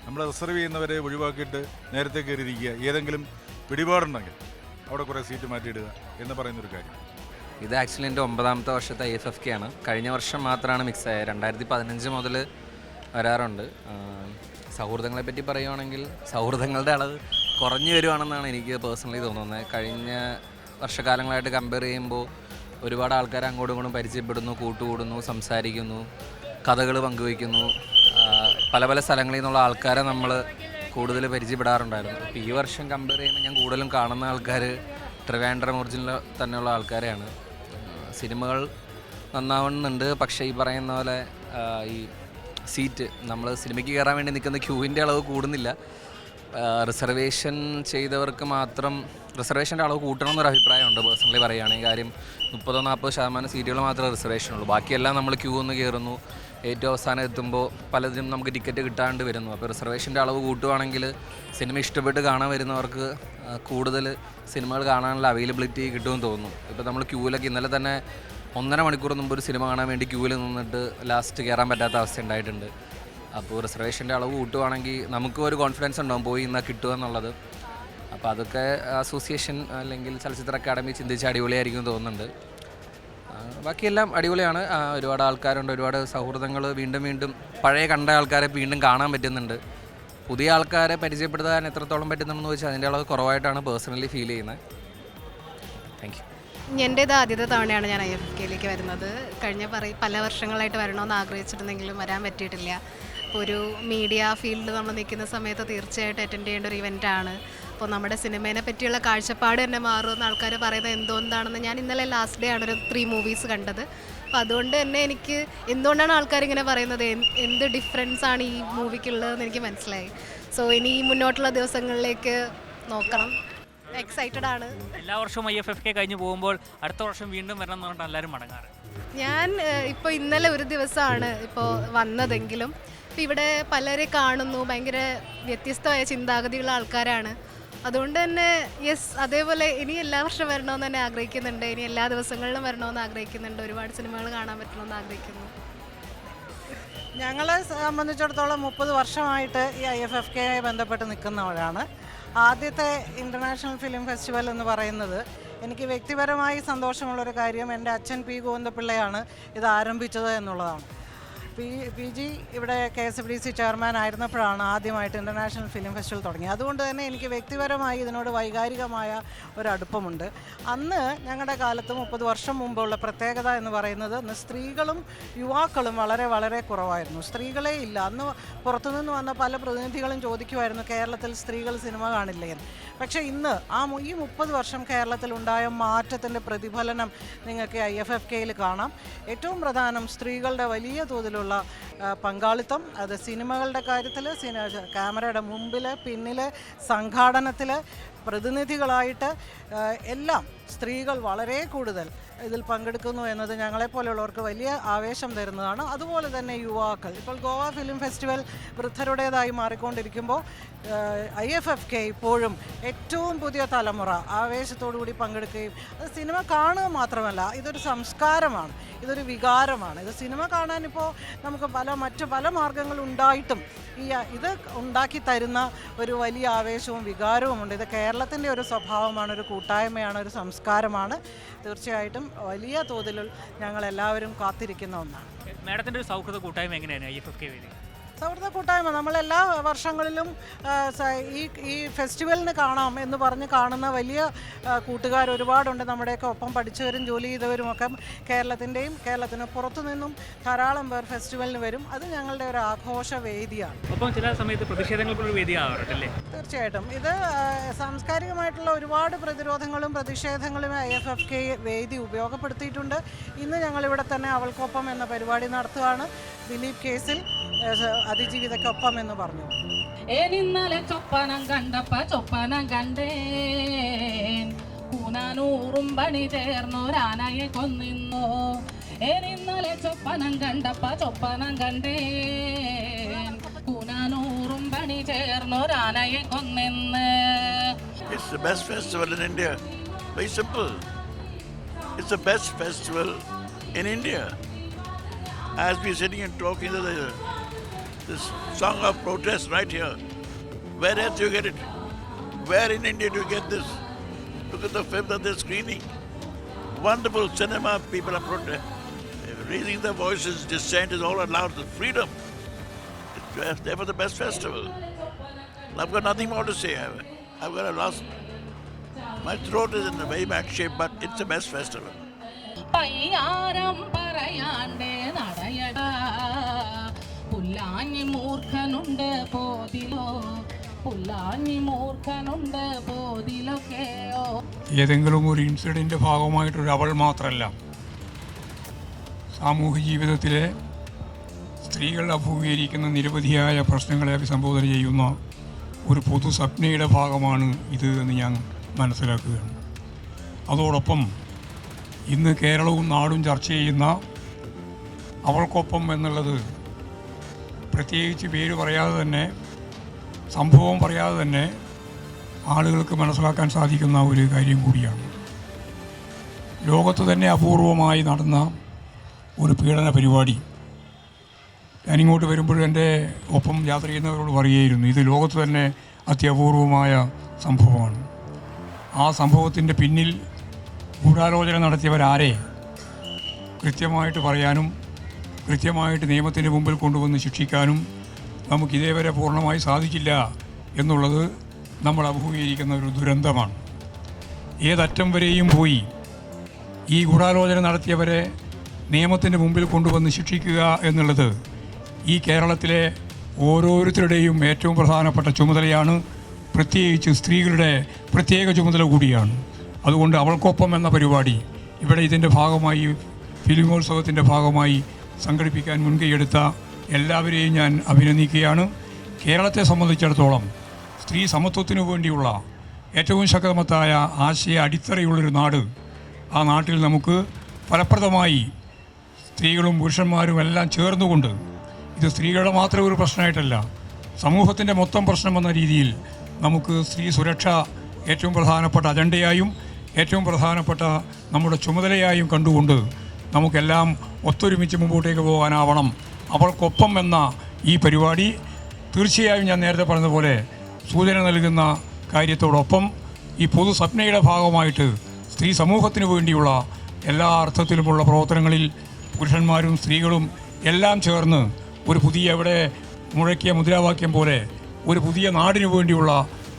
നമ്മൾ റിസർവ് ചെയ്യുന്നവരെ ഒഴിവാക്കിയിട്ട് നേരത്തെ കയറിയിരിക്കുക, ഏതെങ്കിലും പിടിപാടുണ്ടെങ്കിൽ അവിടെ കുറേ സീറ്റ് മാറ്റിയിടുക എന്ന് പറയുന്നൊരു കാര്യം. ഇത് ആക്ച്വലി എൻ്റെ 9ാമത്തെ വർഷത്തെ IFFK ആണ്. കഴിഞ്ഞ വർഷം മാത്രമാണ് മിക്സ് ആയത്. 2015 മുതൽ വരാറുണ്ട്. സൗഹൃദങ്ങളെ പറ്റി പറയുവാണെങ്കിൽ സൗഹൃദങ്ങളുടെ അളവ് കുറഞ്ഞു വരുവാണെന്നാണ് എനിക്ക് പേഴ്സണലി തോന്നുന്നത്. കഴിഞ്ഞ വർഷകാലങ്ങളായിട്ട് കമ്പയർ ചെയ്യുമ്പോൾ ഒരുപാട് ആൾക്കാർ അങ്ങോട്ടും ഇങ്ങോട്ടും പരിചയപ്പെടുന്നു, കൂട്ടുകൂടുന്നു, സംസാരിക്കുന്നു, കഥകൾ പങ്കുവയ്ക്കുന്നു. പല പല സ്ഥലങ്ങളിൽ നിന്നുള്ള ആൾക്കാരെ നമ്മൾ കൂടുതൽ പരിചയപ്പെടാറുണ്ടായിരുന്നു. ഇപ്പോൾ ഈ വർഷം കമ്പയർ ചെയ്യുമ്പോൾ ഞാൻ കൂടുതലും കാണുന്ന ആൾക്കാർ ട്രിവാൻഡ്രം ഒറിജിനൽ തന്നെയുള്ള ആൾക്കാരെയാണ്. സിനിമകൾ നന്നാവുന്നുണ്ട്, പക്ഷേ ഈ പറയുന്ന പോലെ ഈ സീറ്റ് നമ്മൾ സിനിമയ്ക്ക് കയറാൻ വേണ്ടി നിൽക്കുന്ന ക്യൂവിൻ്റെ അളവ് കൂടുന്നില്ല. റിസർവേഷൻ ചെയ്തവർക്ക് മാത്രം റിസർവേഷൻ്റെ അളവ് കൂട്ടണം എന്നൊരു അഭിപ്രായമുണ്ട് പേഴ്സണലി പറയുകയാണെങ്കിൽ. കാര്യം 30-40% സീറ്റുകൾ മാത്രമേ റിസർവേഷനുള്ളൂ. ബാക്കിയെല്ലാം നമ്മൾ ക്യൂ ഒന്ന് കയറുന്നു. ഏറ്റവും അവസാനം എത്തുമ്പോൾ പലതിനും നമുക്ക് ടിക്കറ്റ് കിട്ടാണ്ട് വരുന്നു. അപ്പോൾ റിസർവേഷൻ്റെ അളവ് കൂട്ടുവാണെങ്കിൽ സിനിമ ഇഷ്ടപ്പെട്ട് കാണാൻ വരുന്നവർക്ക് കൂടുതൽ സിനിമകൾ കാണാനുള്ള അവൈലബിലിറ്റി കിട്ടുമെന്ന് തോന്നുന്നു. ഇപ്പോൾ നമ്മൾ ക്യൂവിലൊക്കെ ഇന്നലെ തന്നെ 1.5 മണിക്കൂർ മുമ്പ് ഒരു സിനിമ കാണാൻ വേണ്ടി ക്യൂവിൽ നിന്നിട്ട് ലാസ്റ്റ് കയറാൻ പറ്റാത്ത അവസ്ഥ ഉണ്ടായിട്ടുണ്ട്. അപ്പോൾ റിസർവേഷൻ്റെ അളവ് കൂട്ടുവാണെങ്കിൽ നമുക്കും ഒരു കോൺഫിഡൻസ് ഉണ്ടാവും പോയി ഇന്നാൽ കിട്ടുക എന്നുള്ളത്. അപ്പോൾ അതൊക്കെ അസോസിയേഷൻ അല്ലെങ്കിൽ ചലച്ചിത്ര അക്കാദമി ചിന്തിച്ച് അടിപൊളിയായിരിക്കും തോന്നുന്നുണ്ട്. ബാക്കിയെല്ലാം അടിപൊളിയാണ്. ഒരുപാട് ആൾക്കാരുണ്ട്, ഒരുപാട് സൗഹൃദങ്ങൾ വീണ്ടും വീണ്ടും പഴയ കണ്ട ആൾക്കാരെ വീണ്ടും കാണാൻ പറ്റുന്നുണ്ട്. പുതിയ ആൾക്കാരെ പരിചയപ്പെടുത്താൻ എത്രത്തോളം പറ്റുന്നുണ്ടെന്ന് ചോദിച്ചാൽ അതിൻ്റെ അളവ് കുറവായിട്ടാണ് പേഴ്സണലി ഫീൽ ചെയ്യുന്നത്. Thank you. എൻ്റേത് ആദ്യത്തെ തവണയാണ് ഞാൻ IFFKയിലേക്ക് വരുന്നത്. കഴിഞ്ഞ പല വർഷങ്ങളായിട്ട് വരണമെന്ന് ആഗ്രഹിച്ചിട്ടുണ്ടെങ്കിലും വരാൻ പറ്റിയിട്ടില്ല. ഇപ്പോൾ ഒരു മീഡിയ ഫീൽഡിൽ നമ്മൾ നിൽക്കുന്ന സമയത്ത് തീർച്ചയായിട്ടും അറ്റൻഡ് ചെയ്യേണ്ട ഒരു ഇവൻ്റാണ്. അപ്പോൾ നമ്മുടെ സിനിമേനെ പറ്റിയുള്ള കാഴ്ചപ്പാട് തന്നെ മാറുമെന്ന് ആൾക്കാർ പറയുന്നത് എന്തുകൊണ്ടാണെന്ന് ഞാൻ ഇന്നലെ ലാസ്റ്റ് ഡേ ആണ് ഒരു 3 മൂവീസ് കണ്ടത്. അപ്പോൾ അതുകൊണ്ട് തന്നെ എനിക്ക് എന്തുകൊണ്ടാണ് ആൾക്കാരിങ്ങനെ പറയുന്നത്, എന്ത് ഡിഫറൻസ് ആണ് ഈ മൂവിക്കുള്ളതെന്ന് എനിക്ക് മനസ്സിലായി. സോ ഇനി മുന്നോട്ടുള്ള ദിവസങ്ങളിലേക്ക് നോക്കണം. എക്സൈറ്റഡ് ആണ്. എല്ലാ വർഷവും IFFK കഴിഞ്ഞ് പോകുമ്പോൾ അടുത്ത വർഷം വീണ്ടും വരണം എന്ന് പറഞ്ഞിട്ട് എല്ലാവരും മടങ്ങാറ്. ഞാൻ ഇപ്പോൾ ഇന്നലെ ഒരു ദിവസമാണ് ഇപ്പോൾ വന്നതെങ്കിലും ഇപ്പോൾ ഇവിടെ പലരെ കാണുന്നു, ഭയങ്കര വ്യത്യസ്തമായ ചിന്താഗതിയുള്ള ആൾക്കാരാണ്. അതുകൊണ്ട് തന്നെ അതേപോലെ ഇനി എല്ലാ വർഷവും വരണമെന്ന് തന്നെ ആഗ്രഹിക്കുന്നുണ്ട്. ഇനി എല്ലാ ദിവസങ്ങളിലും വരണമെന്ന് ആഗ്രഹിക്കുന്നുണ്ട്. ഒരുപാട് സിനിമകൾ കാണാൻ പറ്റണമെന്ന് ആഗ്രഹിക്കുന്നു. ഞങ്ങളെ സംബന്ധിച്ചിടത്തോളം 30 വർഷമായിട്ട് ഈ IFFKയുമായി ബന്ധപ്പെട്ട് നിൽക്കുന്നവരാണ്. ആദ്യത്തെ ഇൻ്റർനാഷണൽ ഫിലിം ഫെസ്റ്റിവൽ എന്ന് പറയുന്നത് എനിക്ക് വ്യക്തിപരമായി സന്തോഷമുള്ളൊരു കാര്യം, എൻ്റെ അച്ഛൻ P. ഗോവിന്ദപിള്ളയാണ് ഇത് ആരംഭിച്ചത് എന്നുള്ളതാണ്. PG ഇവിടെ KSFDC ചെയർമാൻ ആയിരുന്നപ്പോഴാണ് ആദ്യമായിട്ട് ഇൻ്റർനാഷണൽ ഫിലിം ഫെസ്റ്റിവൽ തുടങ്ങിയത്. അതുകൊണ്ട് തന്നെ എനിക്ക് വ്യക്തിപരമായി ഇതിനോട് വൈകാരികമായ ഒരടുപ്പമുണ്ട്. അന്ന് ഞങ്ങളുടെ കാലത്ത് 30 വർഷം മുമ്പുള്ള പ്രത്യേകത എന്ന് പറയുന്നത് അന്ന് സ്ത്രീകളും യുവാക്കളും വളരെ വളരെ കുറവായിരുന്നു. സ്ത്രീകളെ ഇല്ല. അന്ന് പുറത്തുനിന്ന് വന്ന പല പ്രതിനിധികളും ചോദിക്കുമായിരുന്നു കേരളത്തിൽ സ്ത്രീകൾ സിനിമ കാണില്ലേ എന്ന്. പക്ഷേ ഇന്ന് ഈ 30 വർഷം കേരളത്തിലുണ്ടായ മാറ്റത്തിൻ്റെ പ്രതിഫലനം നിങ്ങൾക്ക് IFFKയിൽ കാണാം. ഏറ്റവും പ്രധാനം സ്ത്രീകളുടെ വലിയ തോതിലുള്ള പങ്കാളിത്തം. അത് സിനിമകളുടെ കാര്യത്തിൽ, ക്യാമറയുടെ മുമ്പിൽ, പിന്നിൽ, സംഘാടനത്തിൽ, പ്രതിനിധികളായിട്ട് എല്ലാം സ്ത്രീകൾ വളരെ കൂടുതൽ ഇതിൽ പങ്കെടുക്കുന്നു എന്നത് ഞങ്ങളെപ്പോലെയുള്ളവർക്ക് വലിയ ആവേശം തരുന്നതാണ്. അതുപോലെ തന്നെ യുവാക്കൾ, ഇപ്പോൾ ഗോവ ഫിലിം ഫെസ്റ്റിവൽ വൃദ്ധരുടേതായി മാറിക്കൊണ്ടിരിക്കുമ്പോൾ IFFK ഇപ്പോഴും ഏറ്റവും പുതിയ തലമുറ ആവേശത്തോടുകൂടി പങ്കെടുക്കുകയും അത് സിനിമ കാണുക മാത്രമല്ല, ഇതൊരു സംസ്കാരമാണ്, ഇതൊരു വികാരമാണ്. ഇത് സിനിമ കാണാനിപ്പോൾ നമുക്ക് മറ്റു പല മാർഗങ്ങളുണ്ടായിട്ടും ഇത് ഉണ്ടാക്കി തരുന്ന ഒരു വലിയ ആവേശവും വികാരവുമുണ്ട്. ഇത് കേരളത്തിൻ്റെ ഒരു സ്വഭാവമാണ്, ഒരു കൂട്ടായ്മയാണ്, ഒരു സംസ്കാരമാണ്. തീർച്ചയായിട്ടും വലിയ തോതിൽ ഞങ്ങളെല്ലാവരും കാത്തിരിക്കുന്ന ഒന്നാണ്. മാഡത്തിൻ്റെ ഒരു സൗഹൃദ കൂട്ടായ്മ എങ്ങനെയാണ് IFFK വേദി? സൗഹൃദ കൂട്ടായ്മ നമ്മളെല്ലാ വർഷങ്ങളിലും ഈ ഫെസ്റ്റിവലിന് കാണാം എന്ന് പറഞ്ഞ് കാണുന്ന വലിയ കൂട്ടുകാർ ഒരുപാടുണ്ട്. നമ്മുടെയൊക്കെ ഒപ്പം പഠിച്ചവരും ജോലി ചെയ്തവരുമൊക്കെ കേരളത്തിന് പുറത്തു നിന്നും ധാരാളം പേർ ഫെസ്റ്റിവലിന് വരും. അത് ഞങ്ങളുടെ ഒരു ആഘോഷ വേദിയാണ്. ഒപ്പം ചില സമയത്ത് പ്രതിഷേധങ്ങൾക്കൊരു വേദിയാവാറുണ്ടല്ലേ? തീർച്ചയായിട്ടും ഇത് സാംസ്കാരികമായിട്ടുള്ള ഒരുപാട് പ്രതിരോധങ്ങളും പ്രതിഷേധങ്ങളും IFFK വേദി ഉപയോഗപ്പെടുത്തിയിട്ടുണ്ട്. ഇന്ന് ഞങ്ങളിവിടെ തന്നെ അവൾക്കൊപ്പം എന്ന പരിപാടി നടത്തുകയാണ്. ദിലീപ് കേസിൽ അതിജീവിതയ്ക്കൊപ്പം എന്ന് പറഞ്ഞു. ഏനിന്നലെ ചൊപ്പനം ചൊപ്പനം കണ്ടേൻ കൂനാനൂറും പണി ചേർന്നൊരാനയെ കൊന്നിന്നോ. ഏനിന്നലെ ചൊപ്പനം ചൊപ്പനം കണ്ടേൻ കൂനാനൂറും പണി ചേർന്നൊരാനയെ കൊന്നിന്ന്. It's the best festival in India. Very simple. It's the best festival in India. As we're sitting and talking, this song of protest right here. Where else do you get it? Where in India do you get this? Look at the film that they're screening. Wonderful cinema, people are raising their voices, dissent is all allowed, the freedom. It's therefore the best festival. I've got nothing more to say. I've got a loss. My throat is in a very bad shape, but it's the best festival. പയ്യാരം പറയാണ്ടേ നടയടാ പുല്ലാഞ്ഞി മൂർഖനുണ്ട് പോതിലോ പുല്ലാഞ്ഞി മൂർഖനുണ്ട് പോതിലൊക്കെയോ. ഏതെങ്കിലും ഒരു ഇൻസിഡൻറ്റിൻ്റെ ഭാഗമായിട്ടൊരു അവൾ മാത്രമല്ല, സാമൂഹ്യ ജീവിതത്തിലെ സ്ത്രീകൾ അഭിമുഖീകരിക്കുന്ന നിരവധിയായ പ്രശ്നങ്ങളെ അഭിസംബോധന ചെയ്യുന്ന ഒരു പൊതു സ്വപ്നയുടെ ഭാഗമാണ് ഇത് എന്ന് ഞാൻ മനസ്സിലാക്കുകയാണ്. അതോടൊപ്പം ഇന്ന് കേരളവും നാടും ചർച്ച ചെയ്യുന്ന അവൾക്കൊപ്പം എന്നുള്ളത് പ്രത്യേകിച്ച് പേര് പറയാതെ തന്നെ, സംഭവം പറയാതെ തന്നെ ആളുകൾക്ക് മനസ്സിലാക്കാൻ സാധിക്കുന്ന ഒരു കാര്യം കൂടിയാണ്. ലോകത്ത് തന്നെ അപൂർവമായി നടന്ന ഒരു പീഡന പരിപാടി. ഞാനിങ്ങോട്ട് വരുമ്പോഴും എൻ്റെ ഒപ്പം യാത്ര ചെയ്യുന്നവരോട് പറയുകയായിരുന്നു, ഇത് ലോകത്ത് തന്നെ അത്യപൂർവമായ സംഭവമാണ്. ആ സംഭവത്തിൻ്റെ പിന്നിൽ ഗൂഢാലോചന നടത്തിയവരാരെ കൃത്യമായിട്ട് പറയാനും കൃത്യമായിട്ട് നിയമത്തിൻ്റെ മുമ്പിൽ കൊണ്ടുവന്ന് ശിക്ഷിക്കാനും നമുക്കിതേവരെ പൂർണ്ണമായി സാധിച്ചില്ല എന്നുള്ളത് നമ്മൾ അഭിമുഖീകരിക്കുന്ന ഒരു ദുരന്തമാണ്. ഏതറ്റം വരെയും പോയി ഈ ഗൂഢാലോചന നടത്തിയവരെ നിയമത്തിൻ്റെ മുമ്പിൽ കൊണ്ടുവന്ന് ശിക്ഷിക്കുക എന്നുള്ളത് ഈ കേരളത്തിലെ ഓരോരുത്തരുടെയും ഏറ്റവും പ്രധാനപ്പെട്ട ചുമതലയാണ്. പ്രത്യേകിച്ച് സ്ത്രീകളുടെ പ്രത്യേക ചുമതല കൂടിയാണ്. അതുകൊണ്ട് അവൾക്കൊപ്പം എന്ന പരിപാടി ഇവിടെ ഇതിൻ്റെ ഭാഗമായി, ഫിലിമോത്സവത്തിൻ്റെ ഭാഗമായി സംഘടിപ്പിക്കാൻ മുൻകൈയെടുത്ത എല്ലാവരെയും ഞാൻ അഭിനന്ദിക്കുകയാണ്. കേരളത്തെ സംബന്ധിച്ചിടത്തോളം സ്ത്രീ സമത്വത്തിനു വേണ്ടിയുള്ള ഏറ്റവും ശക്തമത്തായ ആശയ അടിത്തറയുള്ളൊരു നാട്. ആ നാട്ടിൽ നമുക്ക് ഫലപ്രദമായി സ്ത്രീകളും പുരുഷന്മാരും എല്ലാം ചേർന്നുകൊണ്ട്, ഇത് സ്ത്രീകളുടെ മാത്രം ഒരു പ്രശ്നമായിട്ടല്ല, സമൂഹത്തിൻ്റെ മൊത്തം പ്രശ്നം എന്ന രീതിയിൽ നമുക്ക് സ്ത്രീ സുരക്ഷ ഏറ്റവും പ്രധാനപ്പെട്ട അജണ്ടയായും ഏറ്റവും പ്രധാനപ്പെട്ട നമ്മുടെ ചുമതലയായും കണ്ടുകൊണ്ട് നമുക്കെല്ലാം ഒത്തൊരുമിച്ച് മുമ്പോട്ടേക്ക് പോകാനാവണം. അവൾക്കൊപ്പം എന്ന ഈ പരിപാടി തീർച്ചയായും ഞാൻ നേരത്തെ പറഞ്ഞതുപോലെ സൂചന നൽകുന്ന കാര്യത്തോടൊപ്പം ഈ പൊതു സ്വപ്നയുടെ ഭാഗമായിട്ട് സ്ത്രീ സമൂഹത്തിന് വേണ്ടിയുള്ള എല്ലാ അർത്ഥത്തിലുമുള്ള പ്രവർത്തനങ്ങളിൽ പുരുഷന്മാരും സ്ത്രീകളും എല്ലാം ചേർന്ന് ഒരു പുതിയ, ഇവിടെ മുഴക്കിയ മുദ്രാവാക്യം പോലെ, ഒരു പുതിയ നാടിനു വേണ്ടിയുള്ള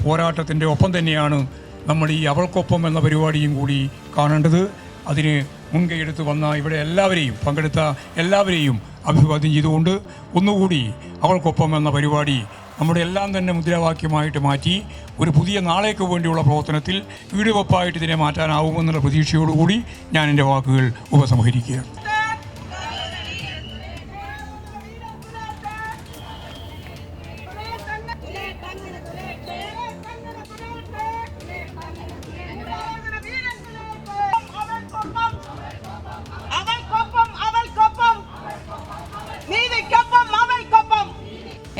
പോരാട്ടത്തിൻ്റെ ഒപ്പം തന്നെയാണ് നമ്മൾ ഈ അവൾക്കൊപ്പം എന്ന പരിപാടിയും കൂടി കാണേണ്ടത്. അതിന് മുൻകൈയെടുത്ത് വന്ന ഇവിടെ എല്ലാവരെയും, പങ്കെടുത്ത എല്ലാവരെയും അഭിവാദ്യം ചെയ്തുകൊണ്ട് ഒന്നുകൂടി അവൾക്കൊപ്പം എന്ന പരിപാടി നമ്മുടെ എല്ലാം തന്നെ മുദ്രാവാക്യമായിട്ട് മാറ്റി ഒരു പുതിയ നാളേക്ക് വേണ്ടിയുള്ള പ്രവർത്തനത്തിൽ വീടുവെപ്പായിട്ട് ഇതിനെ മാറ്റാനാവുമെന്നുള്ള പ്രതീക്ഷയോടുകൂടി ഞാൻ എൻ്റെ വാക്കുകൾ ഉപസംഹരിക്കുകയാണ്.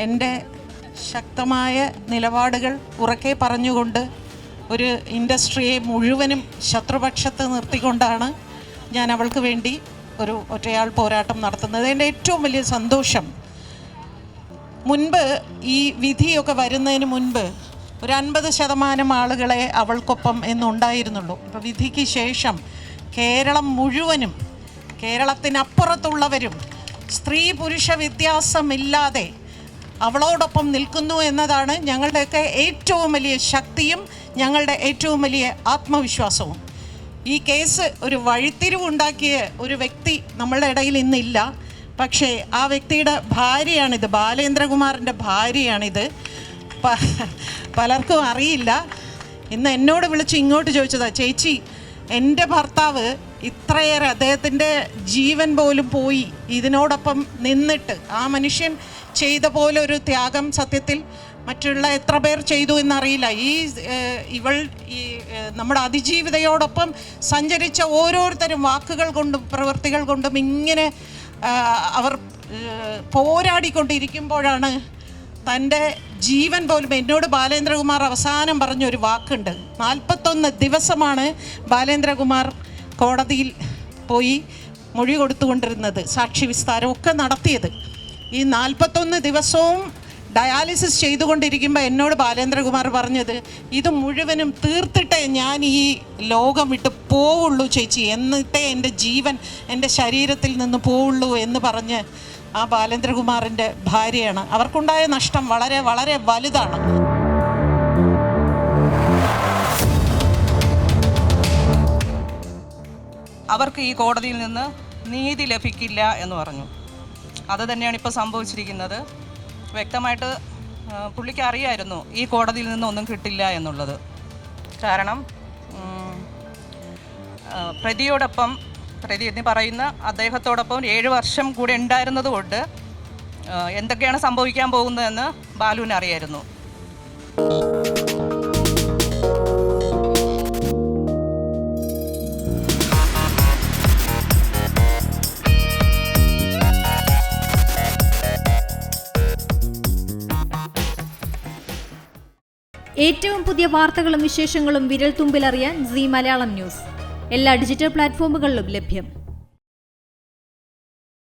എൻ്റെ ശക്തമായ നിലപാടുകൾ ഉറക്കെ പറഞ്ഞുകൊണ്ട് ഒരു ഇൻഡസ്ട്രിയെ മുഴുവനും ശത്രുപക്ഷത്ത് നിർത്തിക്കൊണ്ടാണ് ഞാൻ അവൾക്ക് വേണ്ടി ഒരു ഒറ്റയാൾ പോരാട്ടം നടത്തുന്നത്. എൻ്റെ ഏറ്റവും വലിയ സന്തോഷം, മുൻപ് ഈ വിധിയൊക്കെ വരുന്നതിന് മുൻപ് ഒരു 50% ആളുകളെ അവൾക്കൊപ്പം എന്നുണ്ടായിരുന്നുള്ളൂ. ഇപ്പോൾ വിധിക്ക് ശേഷം കേരളം മുഴുവനും, കേരളത്തിനപ്പുറത്തുള്ളവരും സ്ത്രീ പുരുഷ വ്യത്യാസമില്ലാതെ അവളോടൊപ്പം നിൽക്കുന്നു എന്നതാണ് ഞങ്ങളുടെയൊക്കെ ഏറ്റവും വലിയ ശക്തിയും ഞങ്ങളുടെ ഏറ്റവും വലിയ ആത്മവിശ്വാസവും. ഈ കേസ് ഒരു വഴിത്തിരിവുണ്ടാക്കിയ ഒരു വ്യക്തി നമ്മളുടെ ഇടയിൽ ഇന്നില്ല. പക്ഷേ ആ വ്യക്തിയുടെ ഭാര്യയാണിത്, ബാലേന്ദ്രകുമാറിൻ്റെ ഭാര്യയാണിത്. പലർക്കും അറിയില്ല. ഇന്ന് എന്നോട് വിളിച്ച് ഇങ്ങോട്ട് ചോദിച്ചതാണ്, ചേച്ചി എൻ്റെ ഭർത്താവ് ഇത്രയേറെ അദ്ദേഹത്തിൻ്റെ ജീവൻ പോലും പോയി ഇതിനോടൊപ്പം നിന്നിട്ട് ആ മനുഷ്യൻ ചെയ്ത പോലെ ഒരു ത്യാഗം സത്യത്തിൽ മറ്റുള്ള എത്ര പേർ ചെയ്തു എന്നറിയില്ല. നമ്മുടെ അതിജീവിതയോടൊപ്പം സഞ്ചരിച്ച ഓരോരുത്തരും വാക്കുകൾ കൊണ്ടും പ്രവൃത്തികൾ കൊണ്ടും ഇങ്ങനെ അവർ പോരാടിക്കൊണ്ടിരിക്കുമ്പോഴാണ് തൻ്റെ ജീവൻ പോലും. എന്നോട് ബാലേന്ദ്രകുമാർ അവസാനം പറഞ്ഞൊരു വാക്കുണ്ട്, 41 ദിവസമാണ് ബാലേന്ദ്രകുമാർ കോടതിയിൽ പോയി മൊഴി കൊടുത്തുകൊണ്ടിരുന്നത്, സാക്ഷി വിസ്താരമൊക്കെ നടത്തിയത്. ഈ 41 ദിവസവും ഡയാലിസിസ് ചെയ്തുകൊണ്ടിരിക്കുമ്പോൾ എന്നോട് ബാലേന്ദ്രകുമാർ പറഞ്ഞത്, ഇത് മുഴുവനും തീർത്തിട്ടേ ഞാൻ ഈ ലോകം വിട്ട് പോവുള്ളൂ ചേച്ചി, എന്നിട്ടേ എൻ്റെ ജീവൻ എൻ്റെ ശരീരത്തിൽ നിന്ന് പോവുള്ളൂ എന്ന് പറഞ്ഞ് ആ ബാലേന്ദ്രകുമാറിൻ്റെ ഭാര്യയാണ്. അവർക്കുണ്ടായ നഷ്ടം വളരെ വളരെ വലുതാണ്. അവർക്ക് ഈ കോടതിയിൽ നിന്ന് നീതി ലഭിക്കില്ല എന്ന് പറഞ്ഞു. അത് തന്നെയാണ് ഇപ്പോൾ സംഭവിച്ചിരിക്കുന്നത്. വ്യക്തമായിട്ട് പുള്ളിക്ക് അറിയായിരുന്നു ഈ കോടതിയിൽ നിന്ന് ഒന്നും കിട്ടില്ല എന്നുള്ളത്. കാരണം പ്രതി എന്ന് പറയുന്ന അദ്ദേഹത്തോടൊപ്പം 7 വർഷം കൂടെ ഉണ്ടായിരുന്നത് കൊണ്ട് എന്തൊക്കെയാണ് സംഭവിക്കാൻ പോകുന്നതെന്ന് ബാലുവിന് അറിയായിരുന്നു. ഏറ്റവും പുതിയ വാർത്തകളും വിശേഷങ്ങളും വിരൽ തുമ്പിലറിയാൻ സീ മലയാളം ന്യൂസ് എല്ലാ ഡിജിറ്റൽ പ്ലാറ്റ്ഫോമുകളിലും ലഭ്യം.